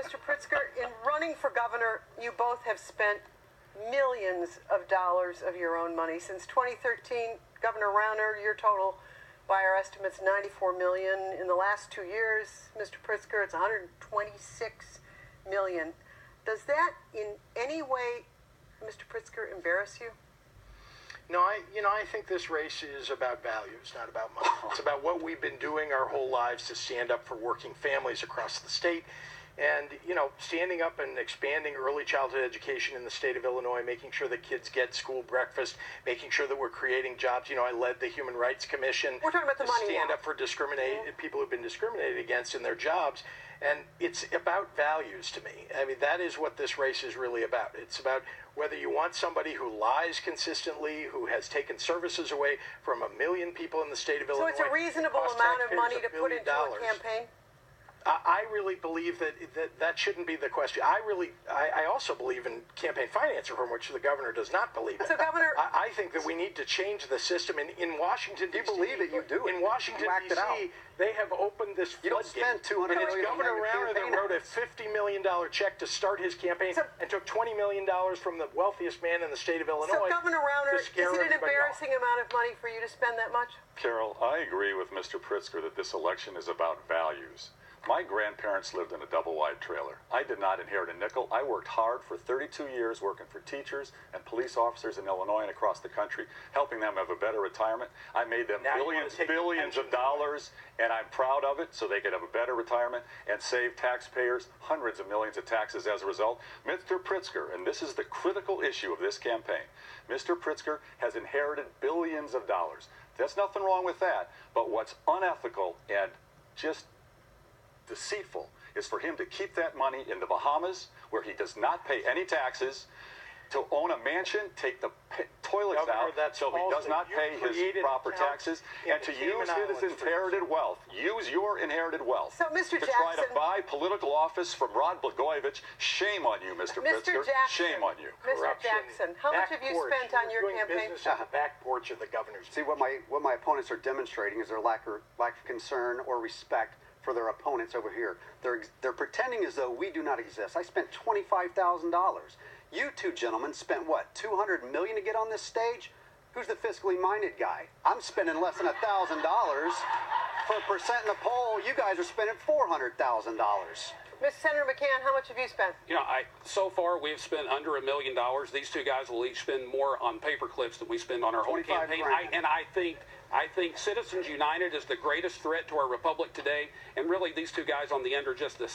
Mr. Pritzker, in running for governor, you both have spent millions of dollars of your own money. Since 2013, Governor Rauner, your total, by our estimates, $94 million. In the last 2 years, Mr. Pritzker, it's $126 million. Does that in any way, Mr. Pritzker, embarrass you? No, I think this race is about values, not about money. It's about what we've been doing our whole lives to stand up for working families across the state. And, standing up and expanding early childhood education in the state of Illinois, making sure that kids get school breakfast, making sure that we're creating jobs. I led the Human Rights Commission we're talking about the money to stand now. up for people who've been discriminated against in their jobs. And it's about values to me. I mean, that is what this race is really about. It's about whether you want somebody who lies consistently, who has taken services away from 1 million people in the state of Illinois. So it's a reasonable amount of money to put into a campaign? I really believe that shouldn't be the question. I also believe in campaign finance reform, which the governor does not believe in. So, Governor, I think that we need to change the system in Washington, D.C. You believe it, you do it. In Washington, D.C., they have opened this You don't spend $200 million Governor on your Rauner that campaign wrote a $50 million check to start his campaign and took $20 million from the wealthiest man in the state of Illinois. So, Governor Rauner, is it an embarrassing amount of money for you to spend that much? Carol, I agree with Mr. Pritzker that this election is about values. My grandparents lived in a double-wide trailer. I did not inherit a nickel. I worked hard for 32 years working for teachers and police officers in Illinois and across the country, helping them have a better retirement. I made them billions of dollars, and I'm proud of it, so they could have a better retirement and save taxpayers hundreds of millions of taxes as a result. Mr. Pritzker, and this is the critical issue of this campaign, Mr. Pritzker has inherited billions of dollars. There's nothing wrong with that, but what's unethical and just deceitful is for him to keep that money in the Bahamas, where he does not pay any taxes, to own a mansion, take the toilets out so he does not pay his proper taxes, and to use his inherited wealth, use your inherited wealth, so, Mr. to try to buy political office from Rod Blagojevich. Shame on you, Mr. Pritzker. Shame on you. Mr. Jackson, how much have you spent on your campaign? Business on the back porch of the governor's. See, what my opponents are demonstrating is their lack of concern or respect for their opponents over here. They're pretending as though we do not exist. I spent $25,000. You two gentlemen spent what, $200 million to get on this stage? Who's the fiscally minded guy? I'm spending less than $1,000 for a percent in the poll. You guys are spending $400,000. Mr. Senator McCann, how much have you spent? So far we've spent under $1 million. These two guys will each spend more on paper clips than we spend on our whole campaign. I think Citizens United is the greatest threat to our republic today, and really these two guys on the end are just the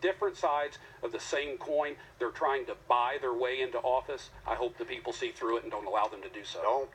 different sides of the same coin. They're trying to buy their way into office. I hope the people see through it and don't allow them to do so.